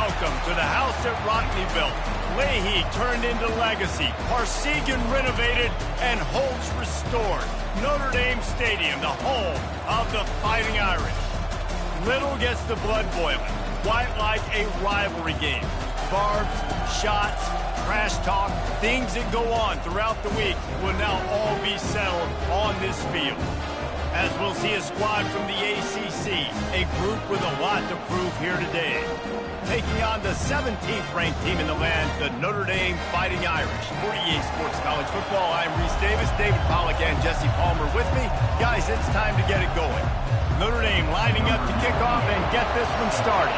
welcome to the house that Rockney built. Leahy turned into legacy, Parsegan renovated, and Holtz restored. Notre Dame Stadium, the home of the Fighting Irish. Little gets the blood boiling, quite like a rivalry game. Barbs, shots, trash talk, things that go on throughout the week will now all be settled on this field. As we'll see a squad from the ACC, a group with a lot to prove here today. Taking on the 17th ranked team in the land, the Notre Dame Fighting Irish. For EA Sports College Football, I'm Reese Davis, David Pollack, and Jesse Palmer with me. Guys, it's time to get it going. Notre Dame lining up to kick off and get this one started.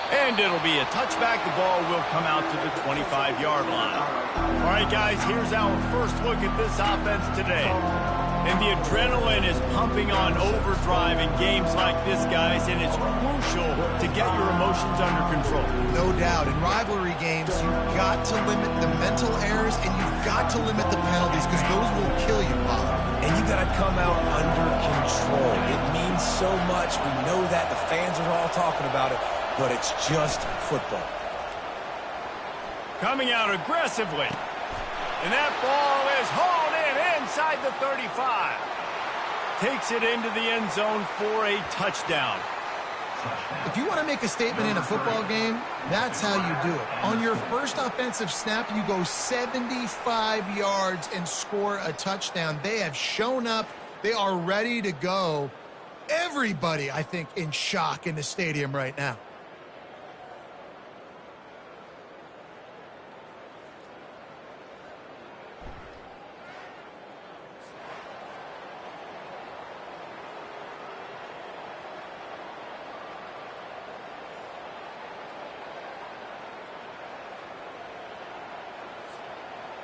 And it'll be a touchback. The ball will come out to the 25-yard line. All right, guys, here's our first look at this offense today. And the adrenaline is pumping on overdrive in games like this, guys, and it's crucial to get your emotions under control. No doubt. In rivalry games, you've got to limit the mental errors, and you've got to limit the penalties, because those will kill you, Bob. And you got to come out under control. It means so much. We know that. The fans are all talking about it. But it's just football. Coming out aggressively. And that ball is hauled in inside the 35. Takes it into the end zone for a touchdown. If you want to make a statement in a football game, that's how you do it. On your first offensive snap, you go 75 yards and score a touchdown. They have shown up. They are ready to go. Everybody, I think, in shock in the stadium right now.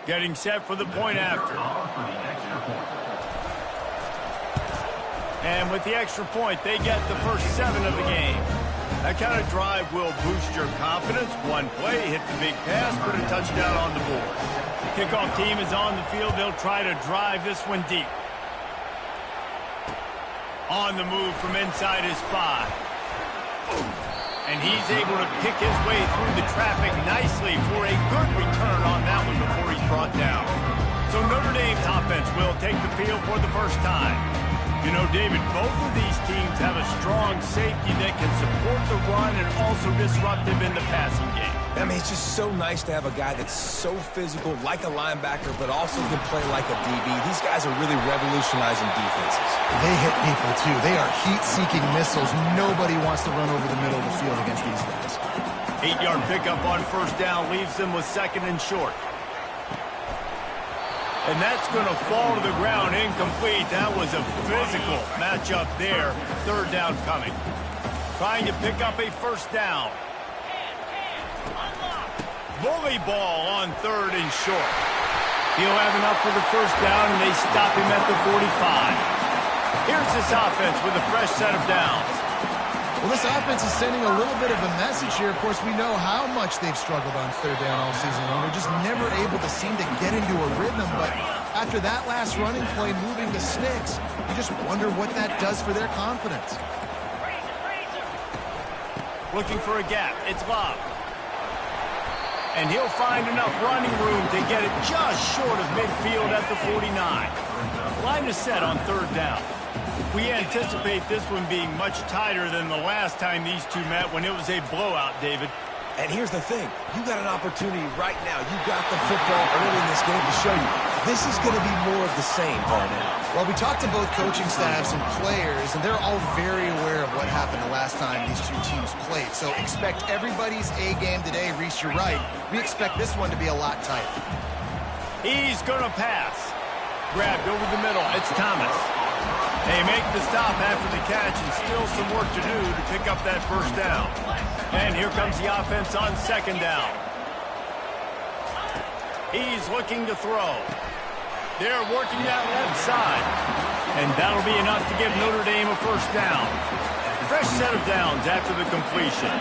Getting set for the point after. And with the extra point, they get the first 7 of the game. That kind of drive will boost your confidence. One play, hit the big pass, put a touchdown on the board. Kickoff team is on the field. They'll try to drive this one deep. On the move from inside his 5. And he's able to pick his way through the traffic nicely for a good return on that one before he's brought down. So Notre Dame's offense will take the field for the first time. You know, David, both of these teams have a strong safety that can support the run and also disruptive in the passing game. I mean, it's just so nice to have a guy that's so physical, like a linebacker, but also can play like a DB. These guys are really revolutionizing defenses. They hit people, too. They are heat-seeking missiles. Nobody wants to run over the middle of the field against these guys. 8-yard pickup on first down leaves them with 2nd and short. And that's going to fall to the ground incomplete. That was a physical matchup there. 3rd down coming. Trying to pick up a first down. Bully ball on 3rd and short. He'll have enough for the first down, and they stop him at the 45. Here's this offense with a fresh set of downs. Well, this offense is sending a little bit of a message here. Of course, we know how much they've struggled on 3rd down all season long. They're just never able to seem to get into a rhythm. But after that last running play moving the sticks, you just wonder what that does for their confidence. Looking for a gap. It's Love. And he'll find enough running room to get it just short of midfield at the 49. Line is set on 3rd down. We anticipate this one being much tighter than the last time these two met when it was a blowout, David. And here's the thing. You got an opportunity right now. You got the football early in this game to show you. This is going to be more of the same, Palmer. Well, we talked to both coaching staffs and players, and they're all very aware of what happened the last time these two teams played. So expect everybody's A game today. Reese, you're right. We expect this one to be a lot tighter. He's going to pass. Grabbed over the middle. It's Thomas. They make the stop after the catch, and still some work to do to pick up that first down. And here comes the offense on 2nd down. He's looking to throw. They're working that left side. And that'll be enough to give Notre Dame a first down. Fresh set of downs after the completion.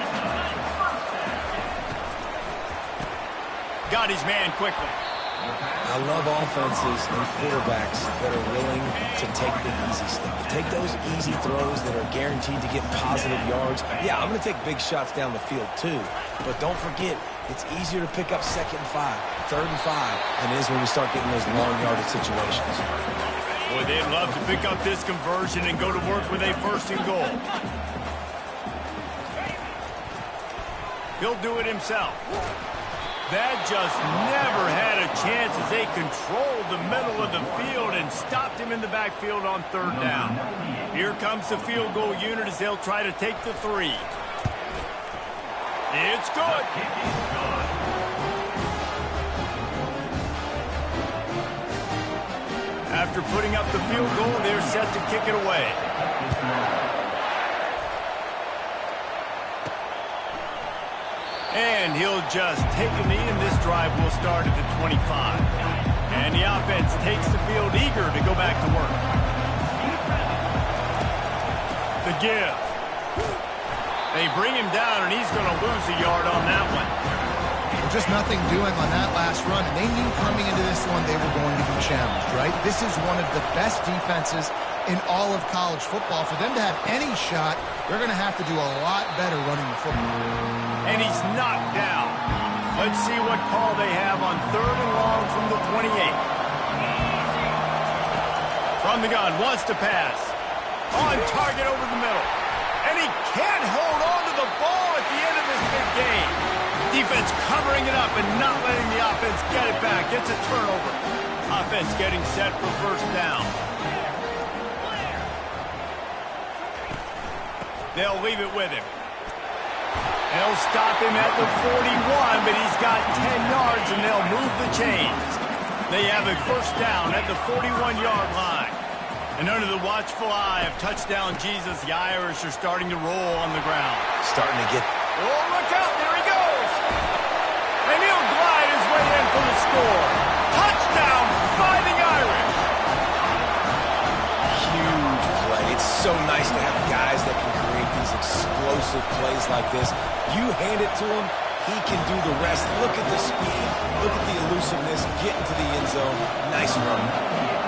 Got his man quickly. I love offenses and quarterbacks that are willing to take the easy stuff. Take those easy throws that are guaranteed to get positive yards. Yeah, I'm going to take big shots down the field too. But don't forget, it's easier to pick up 2nd and 5, 3rd and 5 than it is when we start getting those long yardage situations. Boy, they'd love to pick up this conversion and go to work with a 1st and goal. He'll do it himself. That just never had a chance as they controlled the middle of the field and stopped him in the backfield on 3rd down. Here comes the field goal unit as they'll try to take the 3. It's good. After putting up the field goal, they're set to kick it away. And he'll just take a knee, and this drive will start at the 25. And the offense takes the field eager to go back to work. The give. They bring him down, and he's going to lose a yard on that one. Just nothing doing on that last run, and they knew coming into this one they were going to be challenged, right? This is one of the best defenses in all of college football. For them to have any shot, they're going to have to do a lot better running the football. And he's knocked down. Let's see what call they have on 3rd and long from the 28. From the gun, wants to pass. On target over the middle. And he can't hold on to the ball at the end of this big game. Defense covering it up and not letting the offense get it back. Gets a turnover. Offense getting set for 1st down. They'll leave it with him. They'll stop him at the 41, but he's got 10 yards, and they'll move the chains. They have a 1st down at the 41-yard line. And under the watchful eye of touchdown Jesus, the Irish are starting to roll on the ground. Starting to get... Oh, look out. There he goes. And he'll glide his way in for the score. Touchdown, Fighting Irish. Huge play. It's so nice to have guys that can create these explosive plays like this. You hand it to him, he can do the rest. Look at the speed. Look at the elusiveness. Get into the end zone. Nice run.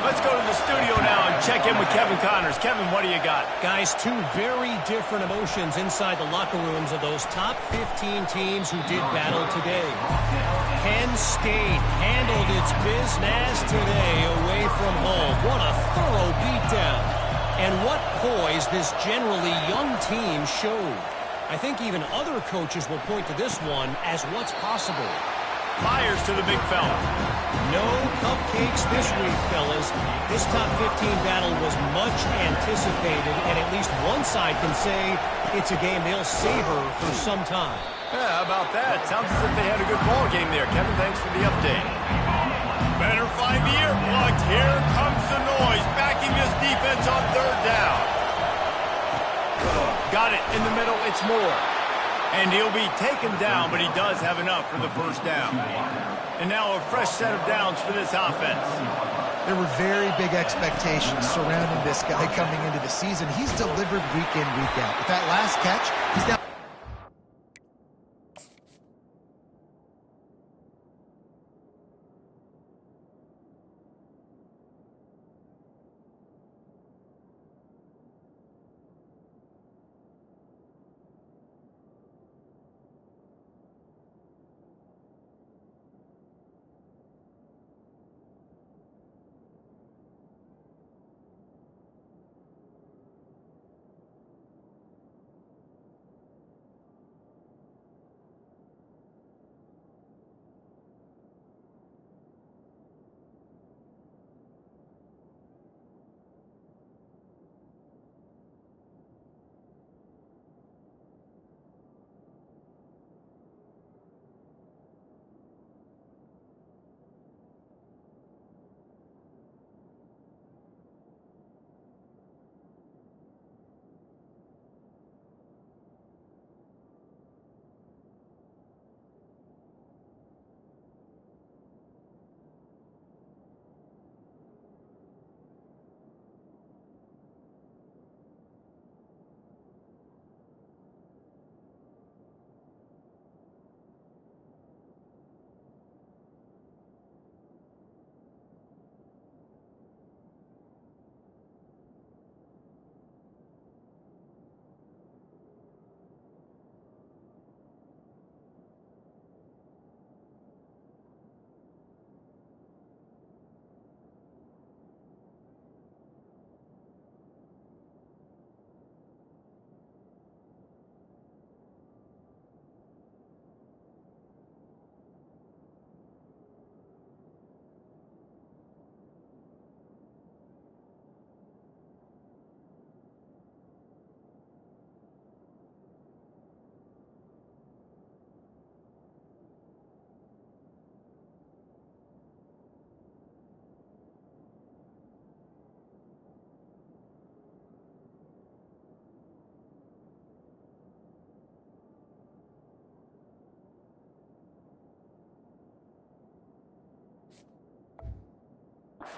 Let's go to the studio now and check in with Kevin Connors. Kevin, what do you got? Guys, 2 very different emotions inside the locker rooms of those top 15 teams who did battle today. Penn State handled its business today away from home. What a thorough beatdown. And what poise this generally young team showed. I think even other coaches will point to this one as what's possible. Fires to the big fella. No cupcakes this week, fellas. This top 15 battle was much anticipated, and at least one side can say it's a game they'll savor for some time. Yeah, how about that? Sounds as if they had a good ball game there. Kevin, thanks for the update. Better find the earplugs. Here comes the noise, backing this defense on 3rd down. Got it in the middle. It's Moore. And he'll be taken down, but he does have enough for the 1st down. And now a fresh set of downs for this offense. There were very big expectations surrounding this guy coming into the season. He's delivered week in, week out. With that last catch, he's now...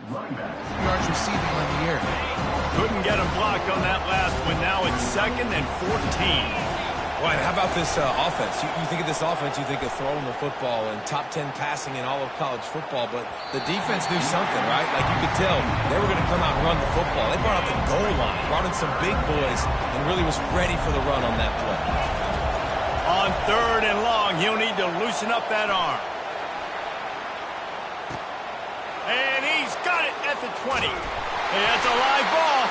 yards receiving on the year. Couldn't get him blocked on that last one. Now it's 2nd and 14. Right, how about this offense? You think of this offense, you think of throwing the football and top 10 passing in all of college football, but the defense knew something, right? Like you could tell they were going to come out and run the football. They brought out the goal line, brought in some big boys, and really was ready for the run on that play. On 3rd and long, he'll need to loosen up that arm. And he's got it at the 20. Hey, that's a live ball.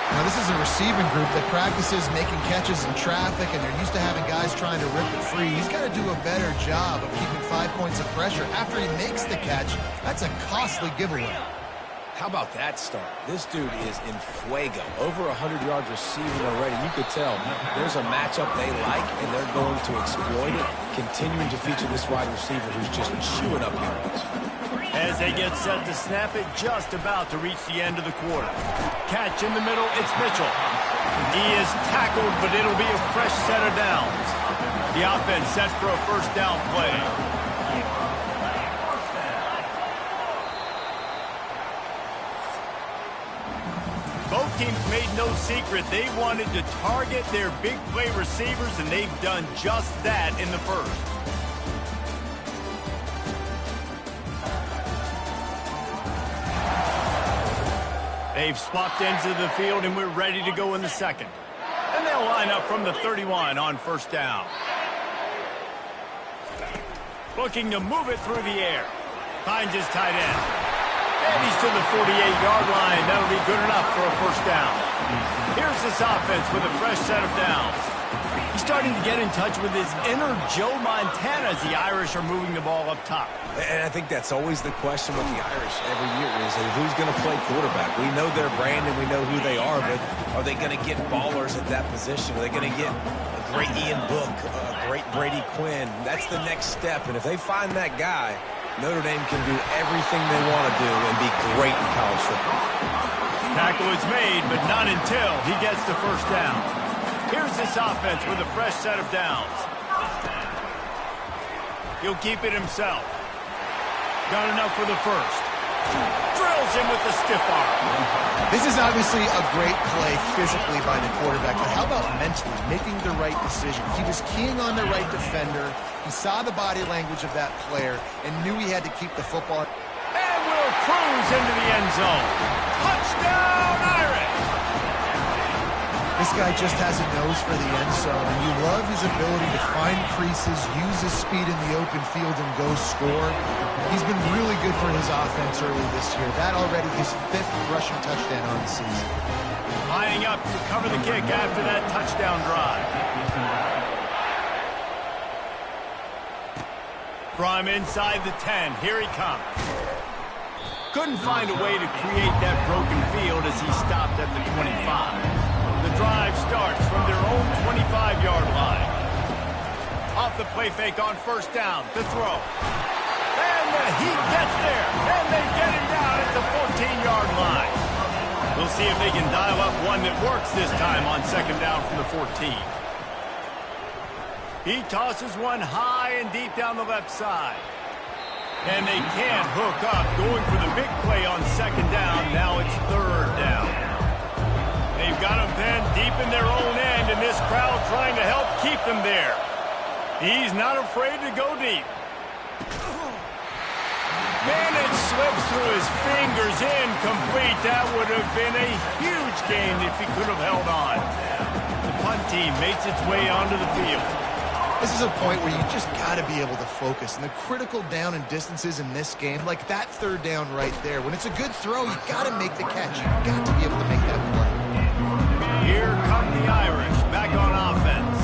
Now, this is a receiving group that practices making catches in traffic, and they're used to having guys trying to rip it free. He's got to do a better job of keeping 5 points of pressure. After he makes the catch, that's a costly giveaway. How about that start? This dude is in fuego. Over 100 yards receiving already. You could tell there's a matchup they like, and they're going to exploit it, continuing to feature this wide receiver who's just chewing up yards. As they get set to snap it, just about to reach the end of the quarter. Catch in the middle, it's Mitchell. He is tackled, but it'll be a fresh set of downs. The offense set for a first down play. Both teams made no secret they wanted to target their big play receivers, and they've done just that in the first. They've swapped ends of the field, and we're ready to go in the second. And they'll line up from the 31 on first down. Looking to move it through the air. Finds his tight end. And he's to the 48-yard line. That'll be good enough for a first down. Here's this offense with a fresh set of downs. He's starting to get in touch with his inner Joe Montana as the Irish are moving the ball up top. And I think that's always the question with the Irish every year is who's going to play quarterback. We know their brand and we know who they are, but are they going to get ballers at that position? Are they going to get a great Ian Book, a great Brady Quinn? That's the next step, and if they find that guy, Notre Dame can do everything they want to do and be great in college football. Tackle is made, but not until he gets the first down. Here's this offense with a fresh set of downs. He'll keep it himself. Got enough for the first. Drills him with the stiff arm. This is obviously a great play physically by the quarterback, but how about mentally making the right decision? He was keying on the right defender. He saw the body language of that player and knew he had to keep the football. And will cruise into the end zone. Touchdown, Irish! This guy just has a nose for the end zone, and you love his ability to find creases, use his speed in the open field, and go score. He's been really good for his offense early this year. That already his 5th rushing touchdown on the season. Lining up to cover the kick after that touchdown drive. From inside the 10, here he comes. Couldn't find a way to create that broken field as he stopped at the 25. The drive starts from their own 25-yard line. Off the play fake on first down, the throw. And he gets there, and they get him down at the 14-yard line. We'll see if they can dial up one that works this time on second down from the 14. He tosses one high and deep down the left side. And they can't hook up, going for the big play on second down. Now it's third down. They've got him pinned deep in their own end, and this crowd trying to help keep them there. He's not afraid to go deep. And it slips through his fingers, incomplete. That would have been a huge gain if he could have held on. The punt team makes its way onto the field. This is a point where you just got to be able to focus. And the critical down and distances in this game, like that third down right there, when it's a good throw, you got to make the catch. You got to be able to make that play. Here come the Irish back on offense.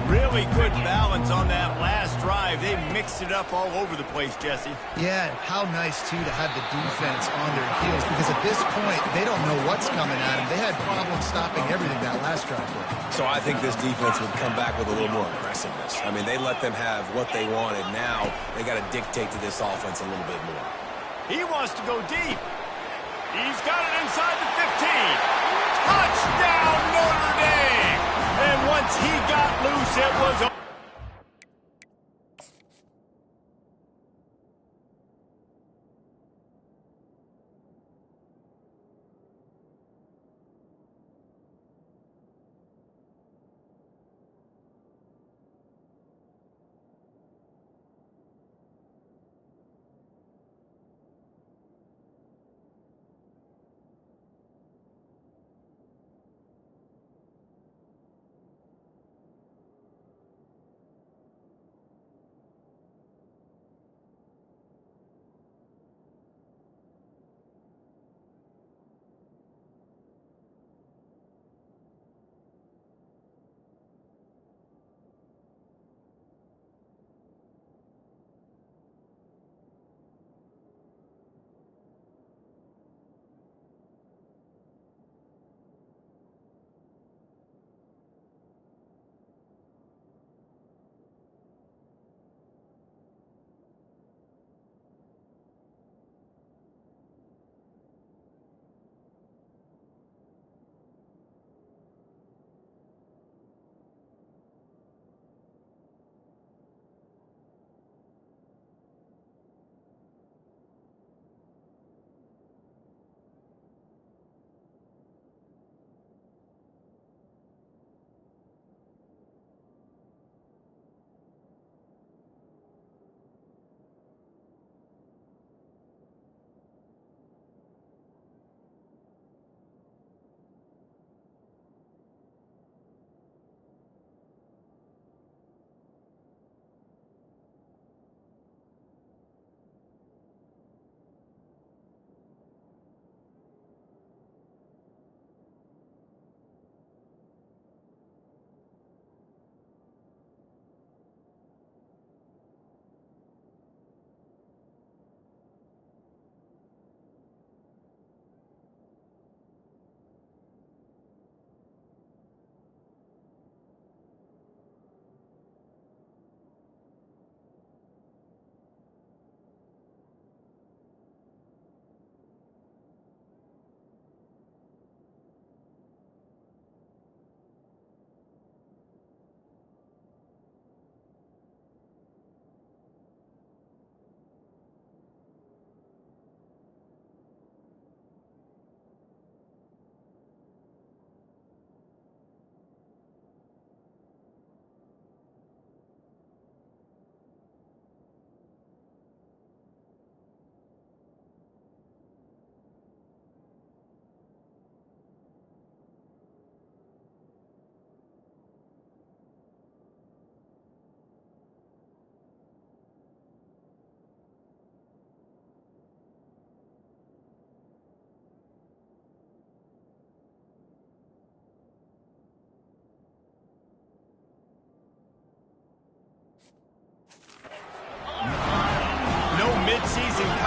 Really good balance on that last drive. They mixed it up all over the place, Jesse. Yeah, and how nice, too, to have the defense on their heels, because at this point, they don't know what's coming at them. They had problems stopping everything that last drive. So I think this defense would come back with a little more aggressiveness. I mean, they let them have what they wanted. Now they got to dictate to this offense a little bit more. He wants to go deep. He's got it inside the 15. Touchdown, Notre Dame! And once he got loose, it was over.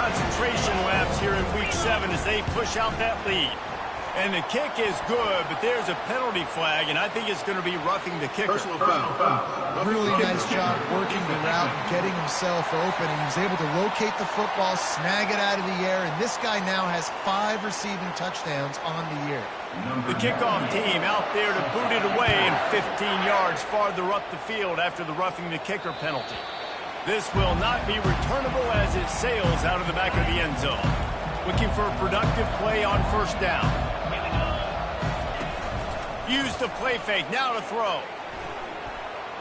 concentration laps here in Week 7 as they push out that lead. And the kick is good, but there's a penalty flag, and I think it's going to be roughing the kicker. Personal foul. Really nice job working the route and getting himself open. And he was able to locate the football, snag it out of the air, and this guy now has 5 receiving touchdowns on the year. The kickoff team out there to boot it away and 15 yards farther up the field after the roughing the kicker penalty. This will not be returnable as it sails out of the back of the end zone. Looking for a productive play on first down. Use the play fake, now to throw.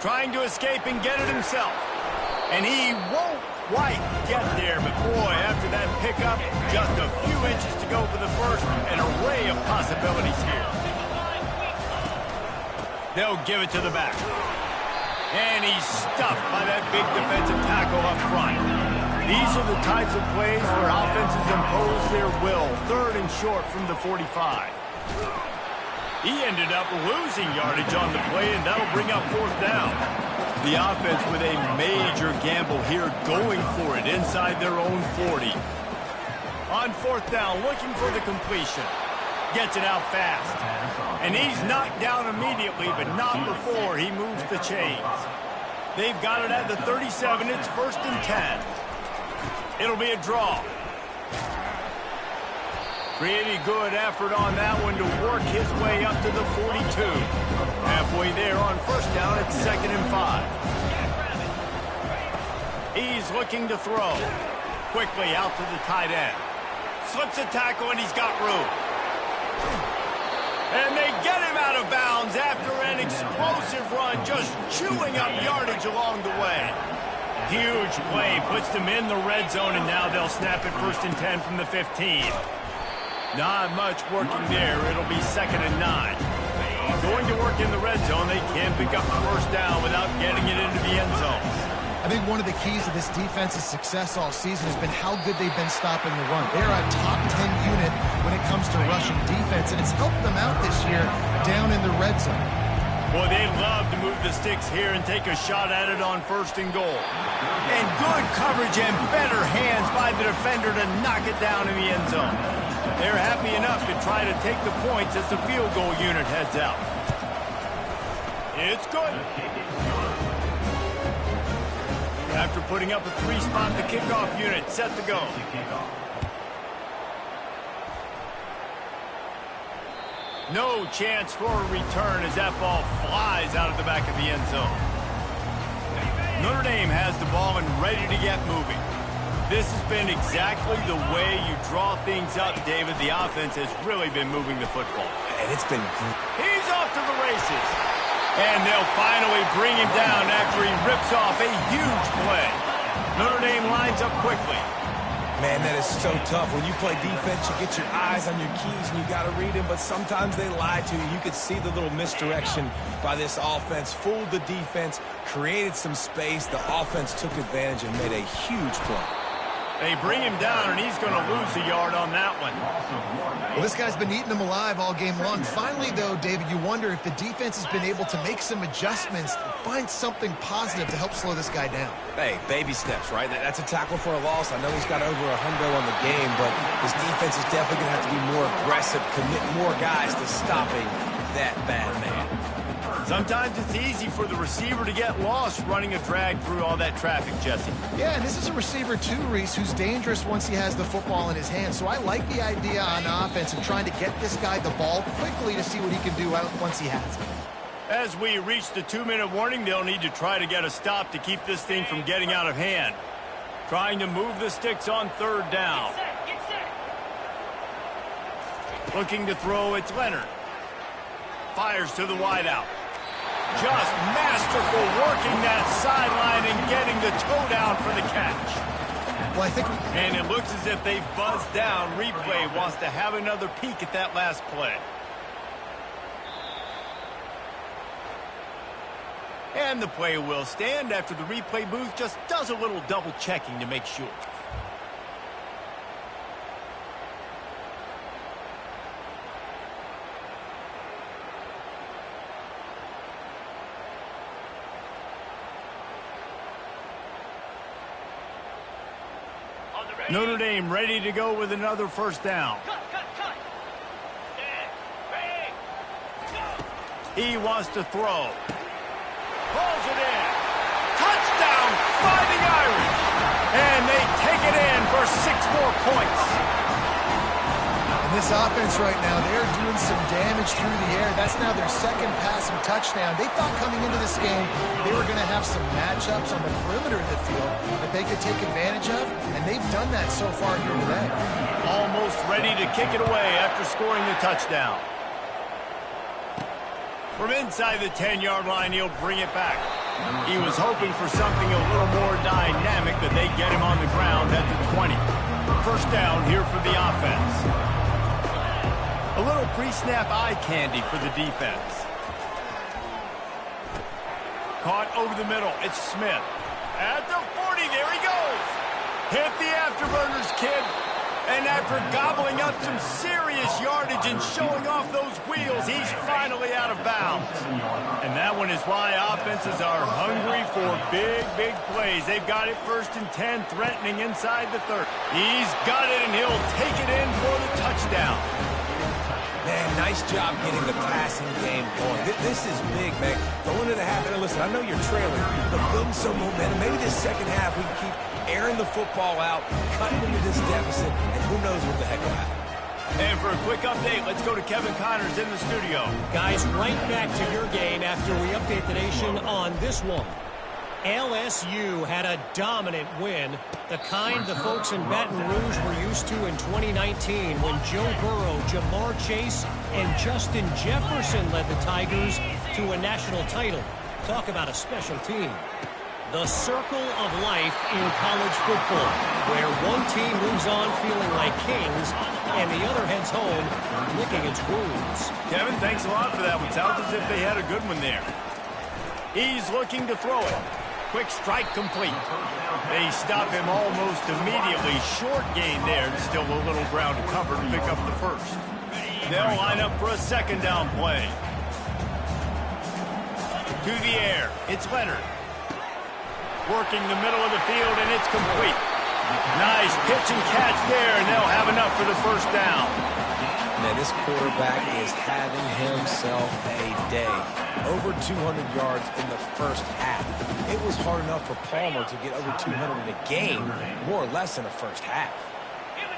Trying to escape and get it himself. And he won't quite get there, but boy, after that pickup, just a few inches to go for the first, an array of possibilities here. They'll give it to the back. And he's stuffed by that big defensive tackle up front. These are the types of plays where offenses impose their will. 3rd and short from the 45. He ended up losing yardage on the play, and that'll bring up 4th down. The offense with a major gamble here, going for it inside their own 40. On 4th down, looking for the completion. Gets it out fast. And he's knocked down immediately, but not before he moves the chains. They've got it at the 37. It's 1st and 10. It'll be a draw. Pretty good effort on that one to work his way up to the 42. Halfway there on first down, it's 2nd and 5. He's looking to throw. Quickly out to the tight end. Slips a tackle and he's got room. And they get him out of bounds after an explosive run, just chewing up yardage along the way. Huge play, puts them in the red zone, and now they'll snap it 1st and 10 from the 15. Not much working there. It'll be 2nd and 9. Going to work in the red zone, they can't pick up the first down without getting it into the end zone. I think one of the keys to this defense's success all season has been how good they've been stopping the run. They're a top 10 unit when it comes to rushing defense, and it's helped them out this year down in the red zone. Boy, they love to move the sticks here and take a shot at it on 1st and goal. And good coverage and better hands by the defender to knock it down in the end zone. They're happy enough to try to take the points as the field goal unit heads out. It's good. After putting up a 3-spot, the kickoff unit set to go. No chance for a return as that ball flies out of the back of the end zone. Notre Dame has the ball and ready to get moving. This has been exactly the way you draw things up, David. The offense has really been moving the football. And it's been good. He's off to the races. And they'll finally bring him down after he rips off a huge play. Notre Dame lines up quickly. Man, that is so tough. When you play defense, you get your eyes on your keys and you got to read them, but sometimes they lie to you. You could see the little misdirection by this offense, fooled the defense, created some space. The offense took advantage and made a huge play. They bring him down, and he's going to lose a yard on that one. Well, this guy's been eating them alive all game long. Finally, though, David, you wonder if the defense has been able to make some adjustments, find something positive to help slow this guy down. Hey, baby steps, right? That's a tackle for a loss. I know he's got over a hundo on the game, but his defense is definitely going to have to be more aggressive, commit more guys to stopping that bad man. Sometimes it's easy for the receiver to get lost running a drag through all that traffic, Jesse. Yeah, and this is a receiver too, Reese, who's dangerous once he has the football in his hands. So I like the idea on offense of trying to get this guy the ball quickly to see what he can do once he has it. As we reach the 2-minute warning, they'll need to try to get a stop to keep this thing from getting out of hand. Trying to move the sticks on 3rd down. Looking to throw, it's Leonard. Fires to the wideout. Just masterful working that sideline and getting the toe down for the catch. Well, I think... And it looks as if they've buzzed down. Replay wants to have another peek at that last play. And the play will stand after the replay booth just does a little double checking to make sure. On the Notre Dame ready to go with another first down. He wants to throw. Pulls it in. Touchdown, Fighting Irish. And they take it in for 6 more points. And this offense right now, they're doing some damage through the air. That's now their second passing touchdown. They thought coming into this game they were going to have some matchups on the perimeter of the field that they could take advantage of, and they've done that so far here today. Almost ready to kick it away after scoring the touchdown. From inside the 10-yard line, he'll bring it back. He was hoping for something a little more dynamic, but they get him on the ground at the 20. First down here for the offense. A little pre-snap eye candy for the defense. Caught over the middle. It's Smith. At the 40, there he goes. Hit the afterburners, kid. And after gobbling up some serious yardage and showing off those wheels, he's finally out of bounds. And that one is why offenses are hungry for big, big plays. They've got it 1st and 10, threatening inside the 30. He's got it, and he'll take it in for the touchdown. Man, nice job getting the passing game going. This is big, man. Going into the half, and listen, I know you're trailing, but building some momentum. Maybe this second half we can keep airing the football out, cutting into this deficit, and who knows what the heck will happen. And for a quick update, let's go to Kevin Connors in the studio. Guys, right back to your game after we update the nation on this one. LSU had a dominant win, the kind the folks in Baton Rouge were used to in 2019 when Joe Burrow, Jamar Chase, and Justin Jefferson led the Tigers to a national title. Talk about a special team. The circle of life in college football, where one team moves on feeling like kings and the other heads home licking its wounds. Kevin, thanks a lot for that one. Sounds as if they had a good one there. He's looking to throw it. Quick strike complete. They stop him almost immediately. Short gain there, and still a little ground to cover to pick up the first. They'll line up for a second down play. To the air. It's Leonard. Working the middle of the field, and it's complete. Nice pitch and catch there, and they'll have enough for the first down. Man, this quarterback is having himself a day. Over 200 yards in the first half. It was hard enough for Palmer to get over 200 in a game, more or less in the first half.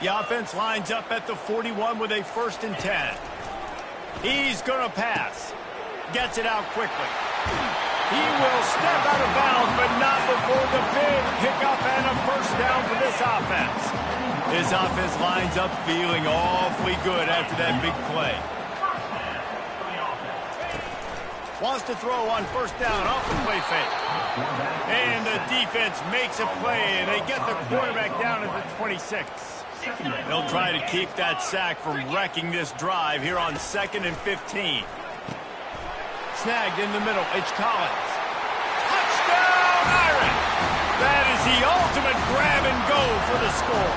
The offense lines up at the 41 with a 1st and 10. He's going to pass. Gets it out quickly. He will step out of bounds, but not before the big pickup and a first down for this offense. This offense lines up feeling awfully good after that big play. Wants to throw on first down off the play fake. And the defense makes a play, and they get the quarterback down at the 26. They'll try to keep that sack from wrecking this drive here on 2nd and 15. Snagged in the middle. It's Collins. Touchdown, Irish! That is the ultimate grab and go for the score.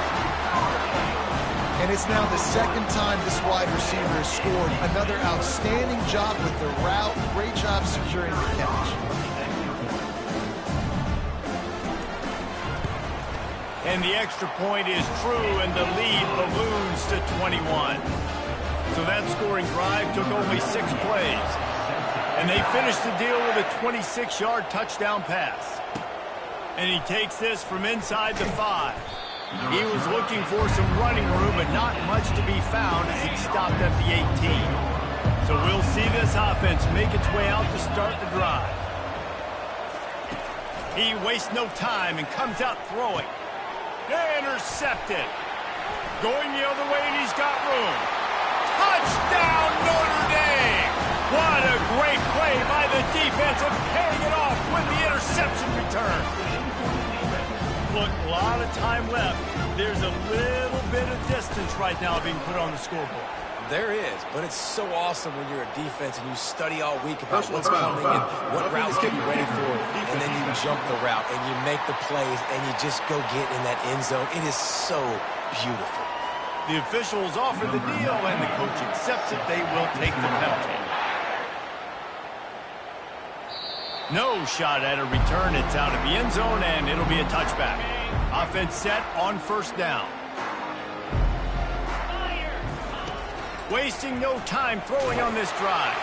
And it's now the second time this wide receiver has scored. Another outstanding job with the route. Great job securing the catch. And the extra point is true, and the lead balloons to 21. So that scoring drive took only 6 plays. And they finished the deal with a 26-yard touchdown pass. And he takes this from inside the 5. He was looking for some running room, but not much to be found as he stopped at the 18. So we'll see this offense make its way out to start the drive. He wastes no time and comes out throwing. Intercepted. Going the other way, and he's got room. Touchdown, Notre Dame! What a great play by the defense and paying it off with the interception return. Look, a lot of time left. There's a little bit of distance right now being put on the scoreboard. There is, but it's so awesome when you're a defense and you study all week about what's coming and what routes to be ready for, and then you jump the route and you make the plays and you just go get in that end zone. It is so beautiful. The officials offer the deal, and the coach accepts it. They will take the penalty. No shot at a return. It's out of the end zone, and it'll be a touchback. Offense set on first down. Wasting no time throwing on this drive.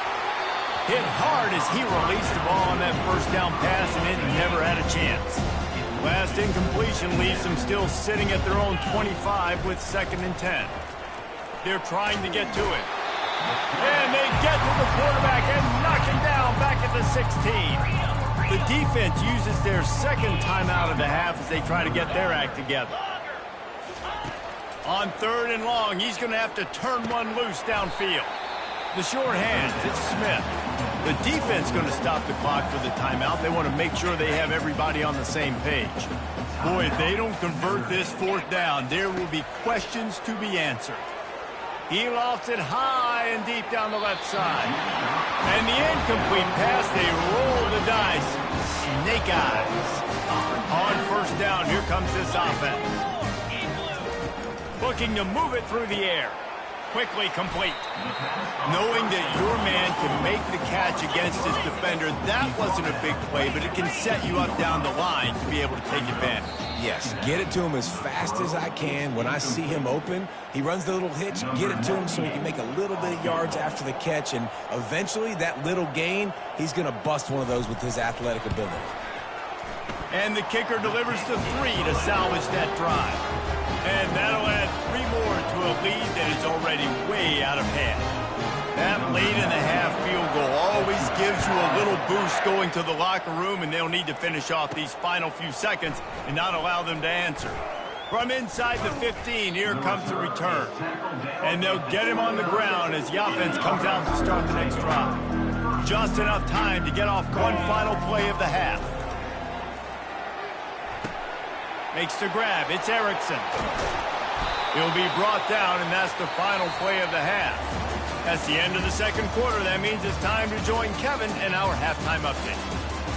Hit hard as he released the ball on that first down pass, and it never had a chance. Last incompletion leaves them still sitting at their own 25 with 2nd and 10. They're trying to get to it. And they get to the quarterback and knock him down back at the 16. The defense uses their 2nd timeout of the half as they try to get their act together. On 3rd and long, he's going to have to turn one loose downfield. The short hands, it's Smith. The defense going to stop the clock for the timeout. They want to make sure they have everybody on the same page. Boy, if they don't convert this 4th down, there will be questions to be answered. He lofts it high and deep down the left side. And the incomplete pass, they roll the dice. Snake eyes. On 1st down, here comes this offense. Looking to move it through the air. Quickly complete. Knowing that your man can make the catch against his defender, that wasn't a big play, but it can set you up down the line to be able to take advantage. Yes, get it to him as fast as I can. When I see him open, he runs the little hitch, get it to him so he can make a little bit of yards after the catch, and eventually that little gain, he's going to bust one of those with his athletic ability. And the kicker delivers the 3 to salvage that drive. And that'll add 3 more to a lead that is already way out of hand. That late-in-the-half field goal always gives you a little boost going to the locker room, and they'll need to finish off these final few seconds and not allow them to answer. From inside the 15, here comes the return. And they'll get him on the ground as the offense comes out to start the next drive. Just enough time to get off one final play of the half. Makes the grab. It's Erickson. He'll be brought down, and that's the final play of the half. That's the end of the 2nd quarter. That means it's time to join Kevin in our halftime update.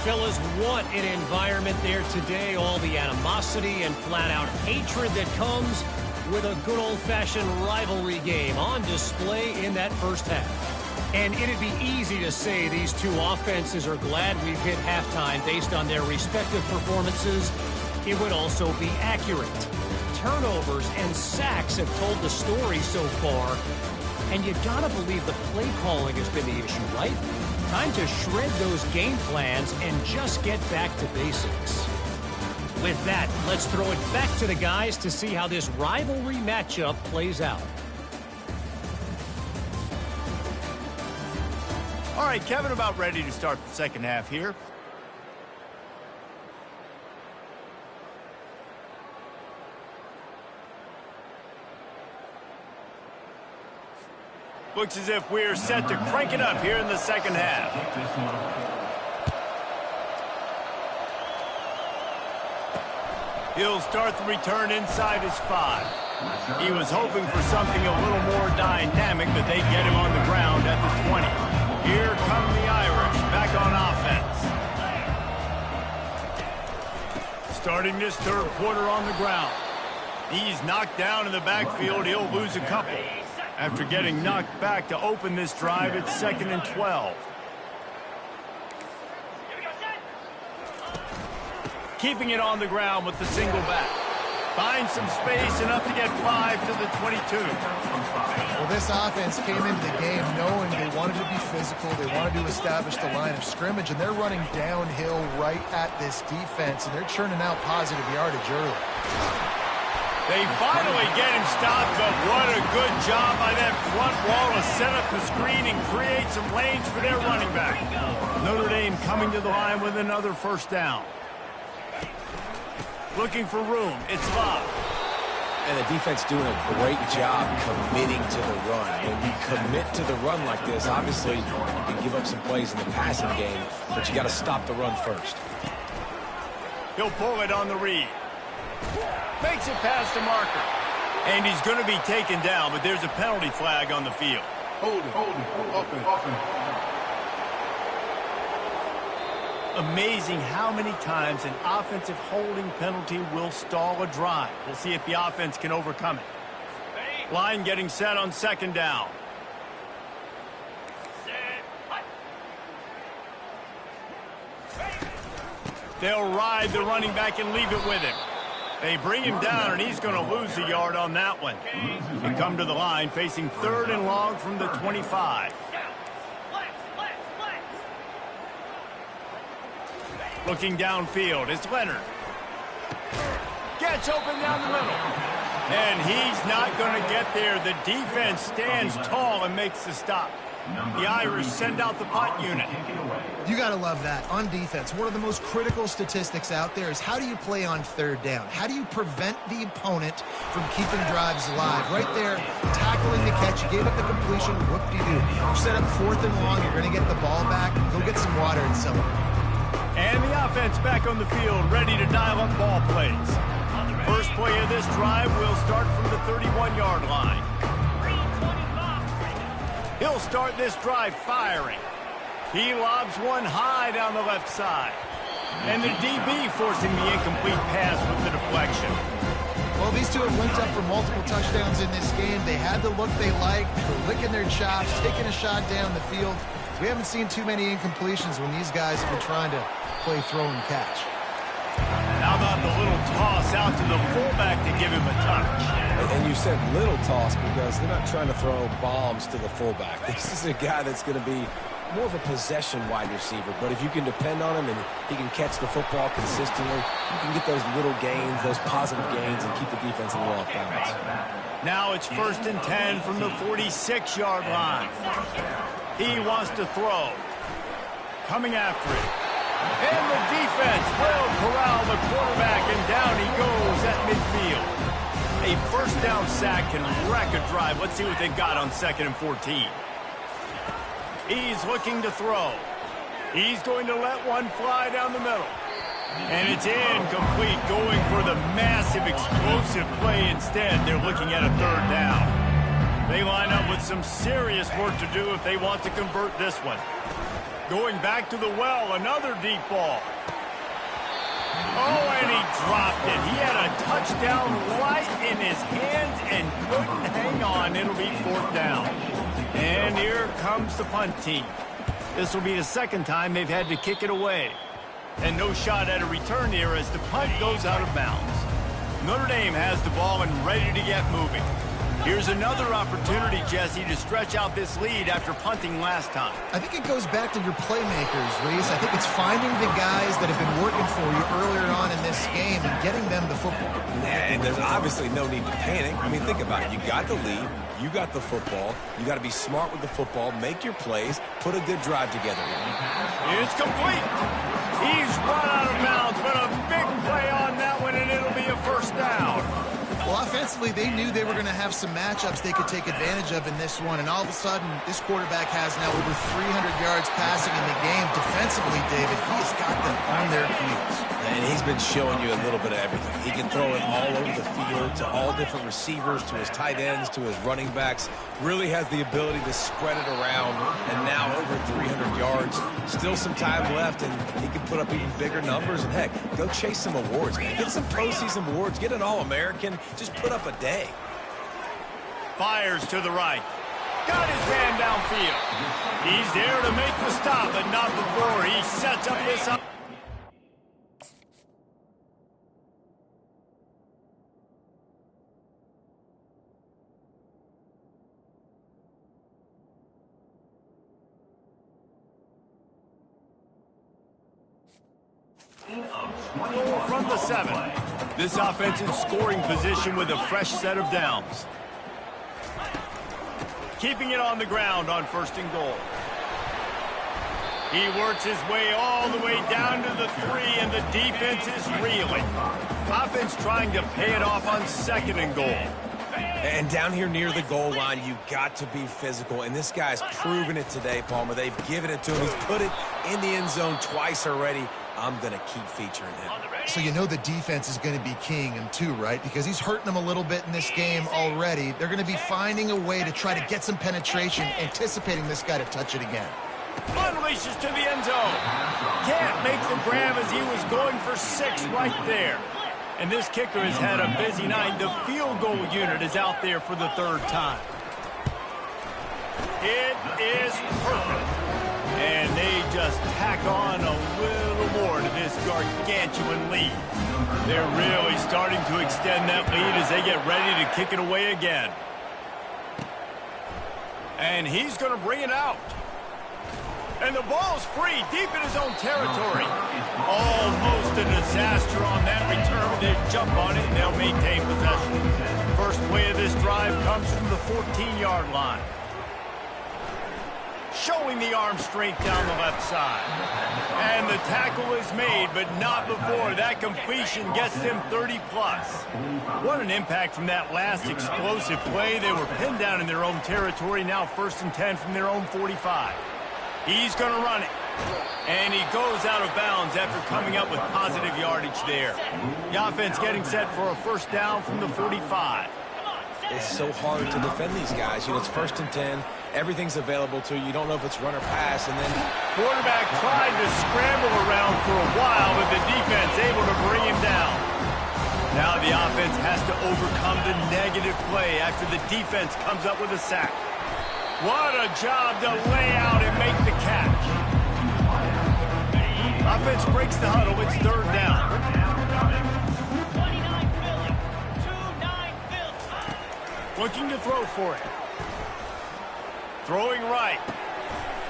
Fellas, what an environment there today. All the animosity and flat-out hatred that comes with a good old-fashioned rivalry game on display in that first half. And it'd be easy to say these two offenses are glad we've hit halftime based on their respective performances. It would also be accurate. Turnovers and sacks have told the story so far. And you gotta believe the play calling has been the issue, right? Time to shred those game plans and just get back to basics. With that, let's throw it back to the guys to see how this rivalry matchup plays out. All right, Kevin, about ready to start the 2nd half here. Looks as if we're set to crank it up here in the 2nd half. He'll start the return inside his 5. He was hoping for something a little more dynamic, but they get him on the ground at the 20. Here come the Irish back on offense. Starting this 3rd quarter on the ground. He's knocked down in the backfield. He'll lose a couple. After getting knocked back to open this drive, it's 2nd and 12. Keeping it on the ground with the single back. Finds some space, enough to get 5 to the 22. Well, this offense came into the game knowing they wanted to be physical, they wanted to establish the line of scrimmage, and they're running downhill right at this defense, and they're churning out positive yardage early. They finally get him stopped, but what a good job by that front wall to set up the screen and create some lanes for their running back. Notre Dame coming to the line with another 1st down. Looking for room. It's Love. And the defense doing a great job committing to the run. When you commit to the run like this, obviously you can give up some plays in the passing game, but you got to stop the run first. He'll pull it on the read. Makes it past the marker. And he's going to be taken down, but there's a penalty flag on the field. Hold it. Amazing how many times an offensive holding penalty will stall a drive. We'll see if the offense can overcome it. Line getting set on 2nd down. They'll ride the running back and leave it with him. They bring him down, and he's going to lose a yard on that one. They come to the line facing 3rd and long from the 25. Looking downfield, it's Leonard. Gets open down the middle. And he's not going to get there. The defense stands tall and makes the stop. The Irish send out the punt unit. You got to love that. On defense, one of the most critical statistics out there is how do you play on 3rd down? How do you prevent the opponent from keeping drives alive? Right there, tackling the catch. You gave up the completion. Whoop-de-doo. You set up 4th and long. You're going to get the ball back. Go get some water and celebrate. And the offense back on the field, ready to dial up ball plays. First play of this drive will start from the 31-yard line. He'll start this drive firing. He lobs one high down the left side. And the DB forcing the incomplete pass with the deflection. Well, these two have linked up for multiple touchdowns in this game. They had the look they liked. They were licking their chops, taking a shot down the field. We haven't seen too many incompletions when these guys have been trying to play throw and catch. How about the little toss out to the fullback to give him a touch? And you said little toss because they're not trying to throw bombs to the fullback. This is a guy that's going to be more of a possession wide receiver. But if you can depend on him and he can catch the football consistently, you can get those little gains, those positive gains, and keep the defense a little off balance. Now it's 1st and 10 from the 46-yard line. He wants to throw. Coming after it. And the defense will corral the quarterback, and down he goes at midfield. A 1st down sack can wreck a drive. Let's see what they've got on 2nd and 14. He's looking to throw. He's going to let one fly down the middle. And it's incomplete, going for the massive explosive play instead. They're looking at a 3rd down. They line up with some serious work to do if they want to convert this one. Going back to the well, another deep ball. Oh, and he dropped it. He had a touchdown right in his hands and couldn't hang on. It'll be 4th down. And here comes the punt team. This will be the 2nd time they've had to kick it away. And no shot at a return here as the punt goes out of bounds. Notre Dame has the ball and ready to get moving. Here's another opportunity, Jesse, to stretch out this lead after punting last time. I think it goes back to your playmakers, Reese. I think it's finding the guys that have been working for you earlier on in this game and getting them the football. And there's obviously no need to panic. I mean, think about it. You got the lead. You got the football. You got to be smart with the football. Make your plays. Put a good drive together. It's complete. He's run out of bounds, but a big play on that one, and it'll be a 1st down. Well, offensively, they knew they were going to have some matchups they could take advantage of in this one, and all of a sudden, this quarterback has now over 300 yards passing in the game. Defensively, David, he's got them on their heels. And he's been showing you a little bit of everything. He can throw it all over the field to all different receivers, to his tight ends, to his running backs. Really has the ability to spread it around, and now over 300 yards. Still some time left, and he can put up even bigger numbers. And, heck, go chase some awards. Get some postseason awards. Get an All-American. Just put up a day. Fires to the right. Got his man downfield. He's there to make the stop, but not before he sets up this up. From the 7. This offense in scoring position with a fresh set of downs. Keeping it on the ground on 1st and goal. He works his way all the way down to the 3, and the defense is reeling. Offense trying to pay it off on 2nd and goal. And down here near the goal line, you got to be physical. And this guy's proven it today, Palmer. They've given it to him. He's put it in the end zone twice already. I'm going to keep featuring him. So you know the defense is going to be keying him too, right? Because he's hurting them a little bit in this game already. They're going to be finding a way to try to get some penetration, anticipating this guy to touch it again. Unleashes to the end zone. Can't make the grab as he was going for 6 right there. And this kicker has had a busy night. The field goal unit is out there for the 3rd time. It is perfect. And they just tack on a little more to this gargantuan lead. They're really starting to extend that lead as they get ready to kick it away again. And he's going to bring it out. And the ball's free, deep in his own territory. Almost a disaster on that return. They jump on it, and they'll maintain possession. First play of this drive comes from the 14-yard line. Showing the arm strength down the left side. And the tackle is made, but not before that completion gets them 30-plus. What an impact from that last explosive play. They were pinned down in their own territory, now 1st and 10 from their own 45. He's going to run it. And he goes out of bounds after coming up with positive yardage there. The offense getting set for a first down from the 45. It's so hard to defend these guys. You know, it's 1st and 10. Everything's available to you. You don't know if it's run or pass. And then quarterback tried to scramble around for a while, but the defense able to bring him down. Now the offense has to overcome the negative play after the defense comes up with a sack. What a job to lay out and make the catch. Offense breaks the huddle. It's 3rd down. Looking to throw for it. Throwing right.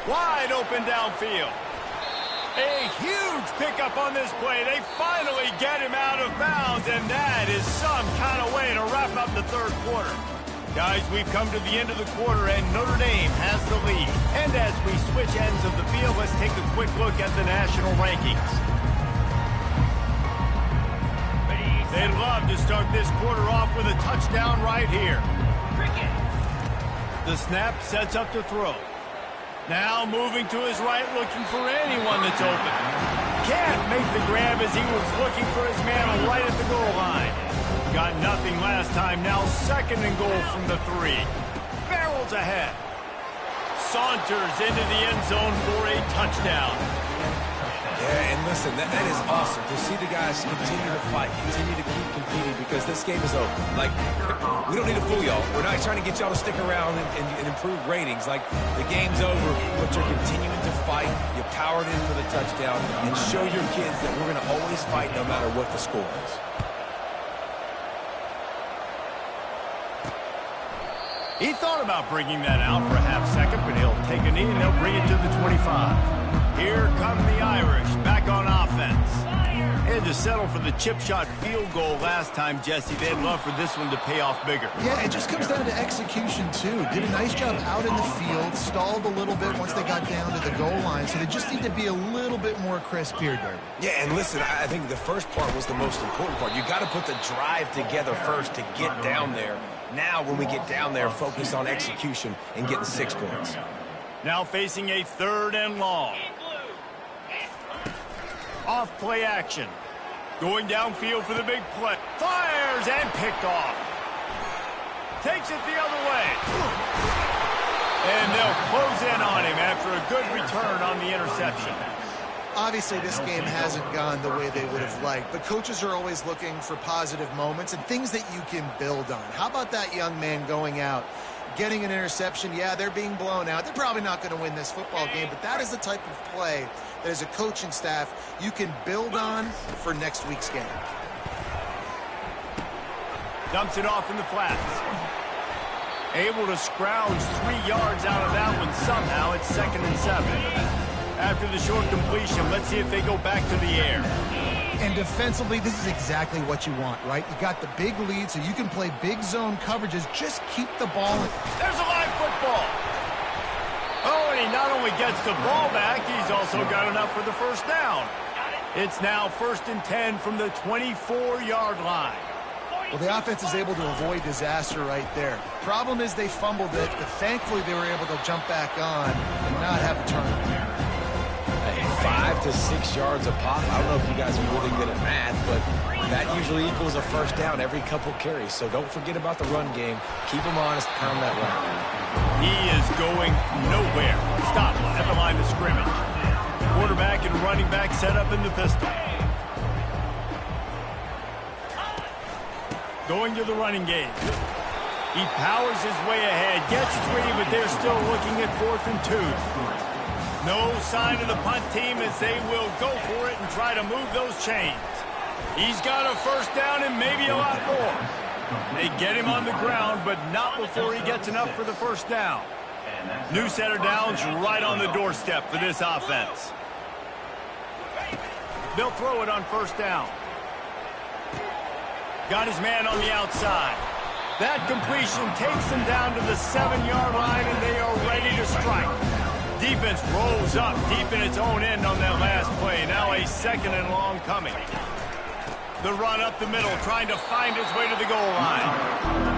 Wide open downfield. A huge pickup on this play. They finally get him out of bounds, and that is some kind of way to wrap up the 3rd quarter. Guys, we've come to the end of the quarter, and Notre Dame has the lead. And as we switch ends of the field, let's take a quick look at the national rankings. They'd love to start this quarter off with a touchdown right here. The snap sets up to throw. Now moving to his right, looking for anyone that's open. Can't make the grab as he was looking for his man right at the goal line. Got nothing last time, now 2nd and goal from the 3. Barrels ahead. Saunters into the end zone for a touchdown. Yeah, and listen, that is awesome to see the guys continue to fight, continue to keep competing, because this game is over. Like, we don't need to fool y'all. We're not trying to get y'all to stick around and improve ratings. Like, the game's over, but you're continuing to fight. You powered in for the touchdown, and show your kids that we're going to always fight no matter what the score is. He thought about bringing that out for a half second, but he'll take a knee and they'll bring it to the 25. Here come the Irish, back on offense. Had to settle for the chip shot field goal last time, Jesse. They'd love for this one to pay off bigger. Yeah, it just comes down to execution, too. Did a nice job out in the field, stalled a little bit once they got down to the goal line, so they just need to be a little bit more crisp here, Derby. Yeah, and listen, I think the first part was the most important part. You got to put the drive together first to get down there. Now, when we get down there, focus on execution and getting 6 points. Now facing a 3rd and long. Off play action. Going downfield for the big play. Fires and picked off. Takes it the other way. And they'll close in on him after a good return on the interception. Obviously, this game hasn't gone the way they would have liked, but coaches are always looking for positive moments and things that you can build on. How about that young man going out, getting an interception? Yeah, they're being blown out. They're probably not going to win this football game, but that is the type of play that as a coaching staff you can build on for next week's game. Dumps it off in the flats. Able to scrounge 3 yards out of that one somehow. It's 2nd and 7. After the short completion, let's see if they go back to the air. And defensively, this is exactly what you want, right? You got the big lead, so you can play big zone coverages. Just keep the ball in. There's a live football. Oh, and he not only gets the ball back, he's also got enough for the first down. It's now 1st and 10 from the 24-yard line. Well, the offense is able to avoid disaster right there. Problem is they fumbled it, but thankfully they were able to jump back on and not have a turnover. 5 to 6 yards a pop. I don't know if you guys are really good at math, but that usually equals a first down every couple carries. So don't forget about the run game. Keep them honest, pound that run. He is going nowhere. Stop at the line of scrimmage. Quarterback and running back set up in the pistol. Going to the running game. He powers his way ahead, gets 3, but they're still looking at 4th and 2. No sign of the punt team as they will go for it and try to move those chains. He's got a first down and maybe a lot more. They get him on the ground, but not before he gets enough for the first down. New set of downs right on the doorstep for this offense. They'll throw it on first down. Got his man on the outside. That completion takes them down to the 7-yard line, and they are ready to strike. Defense rolls up deep in its own end on that last play. Now a 2nd and long coming. The run up the middle, trying to find his way to the goal line.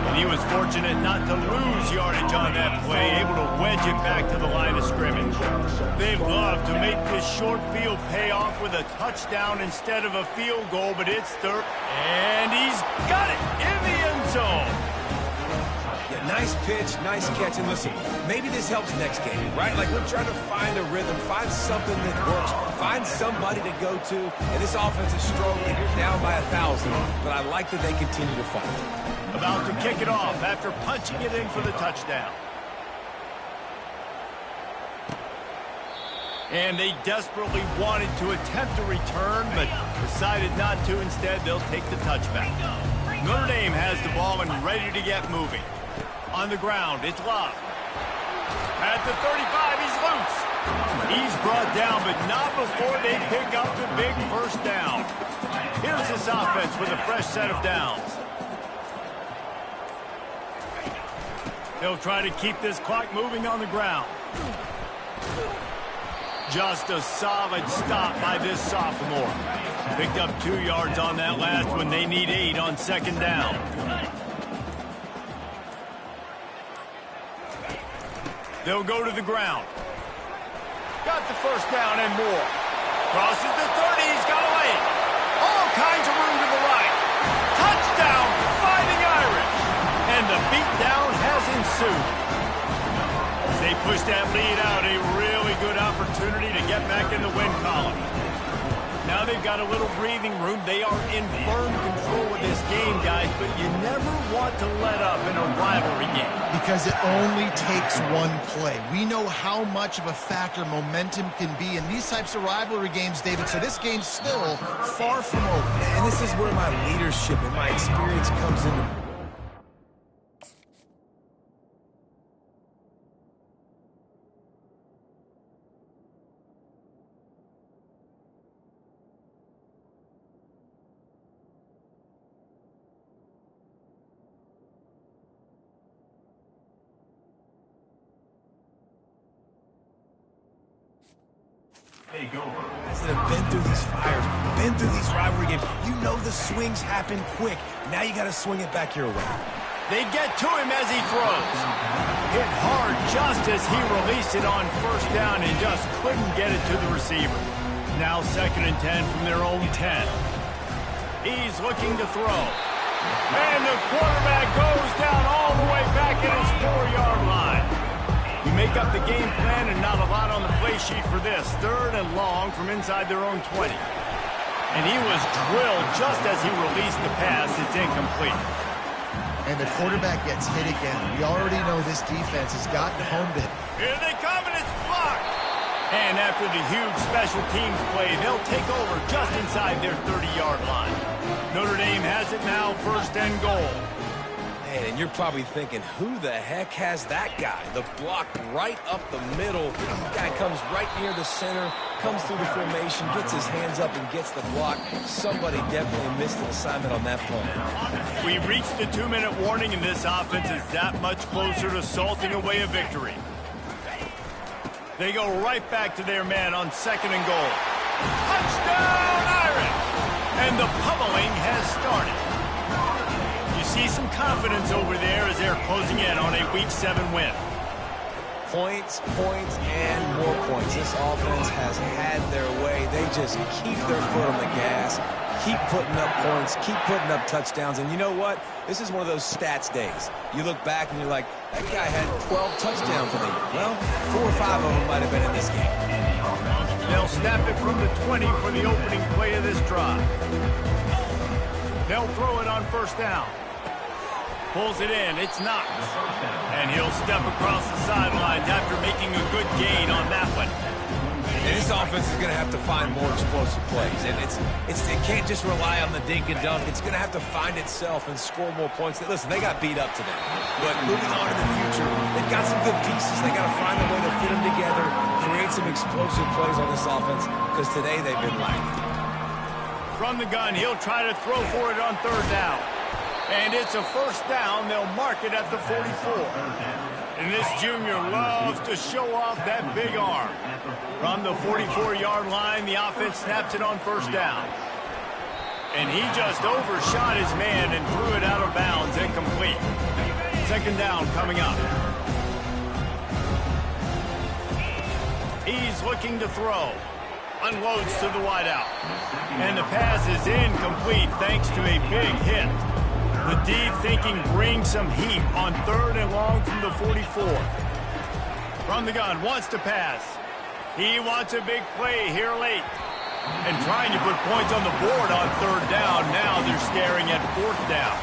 And he was fortunate not to lose yardage on that play, able to wedge it back to the line of scrimmage. They'd love to make this short field pay off with a touchdown instead of a field goal, but it's third. And he's got it in the end zone. Yeah, nice pitch, nice catch. And listen, maybe this helps next game, right? Like we're trying to find a rhythm, find something that works, find somebody to go to. And this offense is strong and you're down by 1,000. But I like that they continue to fight. About to kick it off after punching it in for the touchdown. And they desperately wanted to attempt a return, but decided not to. Instead, they'll take the touchback. Notre Dame has the ball and ready to get moving. On the ground, it's Love. At the 35, he's loose. He's brought down, but not before they pick up the big first down. Here's this offense with a fresh set of downs. They'll try to keep this clock moving on the ground. Just a solid stop by this sophomore. Picked up 2 yards on that last one. They need 8 on 2nd down. They'll go to the ground. Got the first down and more. Crosses the 30. He's got a lane. All kinds of room to the right. Touchdown, Fighting Irish. And the beatdown has ensued. As they push that lead out, a really good opportunity to get back in the win column. Now they've got a little breathing room. They are in firm control of this game, guys, but you never want to let up in a rivalry game. Because it only takes one play. We know how much of a factor momentum can be in these types of rivalry games, David, so this game's still far from over. And this is where my leadership and my experience comes into play. That have been through these fires, been through these rivalry games. You know the swings happen quick. Now you got to swing it back your way. They get to him as he throws. Hit hard just as he released it on first down and just couldn't get it to the receiver. Now 2nd and 10 from their own 10. He's looking to throw. And the quarterback goes down all the way back at his 4-yard line. You make up the game plan and not a lot on the play sheet for this. 3rd and long from inside their own 20. And he was drilled just as he released the pass. It's incomplete. And the quarterback gets hit again. We already know this defense has gotten homed in. Here they come, and it's blocked. And after the huge special teams play, they'll take over just inside their 30-yard line. Notre Dame has it now, 1st and goal. Man, and you're probably thinking, who the heck has that guy? The block right up the middle. The guy comes right near the center, comes through the formation, gets his hands up and gets the block. Somebody definitely missed an assignment on that play. We reached the 2-minute warning, and this offense is that much closer to salting away a victory. They go right back to their man on 2nd and goal. Touchdown, Irish! And the pummeling has started. You see some confidence over there as they're closing in on a Week 7 win. Points, points, and more points. This offense has had their way. They just keep their foot on the gas, keep putting up points, keep putting up touchdowns. And you know what? This is one of those stats days. You look back and you're like, that guy had 12 touchdowns in the year. Well, 4 or 5 of them might have been in this game. They'll snap it from the 20 for the opening play of this drive. They'll throw it on 1st down. Pulls it in. It's knocked. And he'll step across the sidelines after making a good gain on that one. And this offense is going to have to find more explosive plays. And it can't just rely on the dink and dunk. It's going to have to find itself and score more points. Listen, they got beat up today. But moving on in the future, they've got some good pieces. They got to find a way to fit them together, create some explosive plays on this offense, because today they've been lacking. From the gun, he'll try to throw for it on third down. And it's a first down. They'll mark it at the 44. And this junior loves to show off that big arm. From the 44-yard line, the offense snaps it on first down. And he just overshot his man and threw it out of bounds, incomplete. Second down coming up. He's looking to throw. Unloads to the wideout. And the pass is incomplete thanks to a big hit. The D thinking bring some heat on third and long from the 44. From the gun, wants to pass. He wants a big play here late. And trying to put points on the board on third down. Now they're staring at fourth down.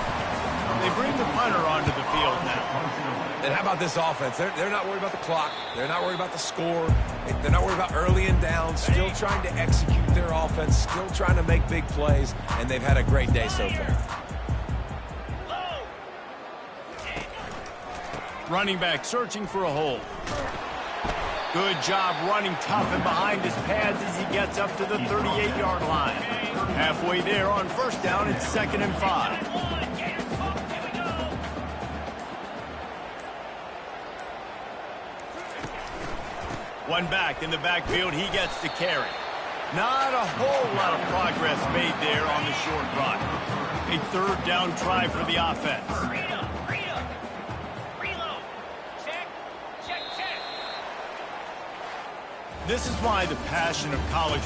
They bring the punter onto the field now. And how about this offense? They're not worried about the clock. They're not worried about the score. They're not worried about early and down. Still trying to execute their offense. Still trying to make big plays. And they've had a great day so far. Running back searching for a hole. Good job running tough and behind his pads as he gets up to the 38-yard line. Halfway there on first down, it's 2nd and 5. One back in the backfield, he gets to carry. Not a whole lot of progress made there on the short run. A third down try for the offense. This is why the passion of college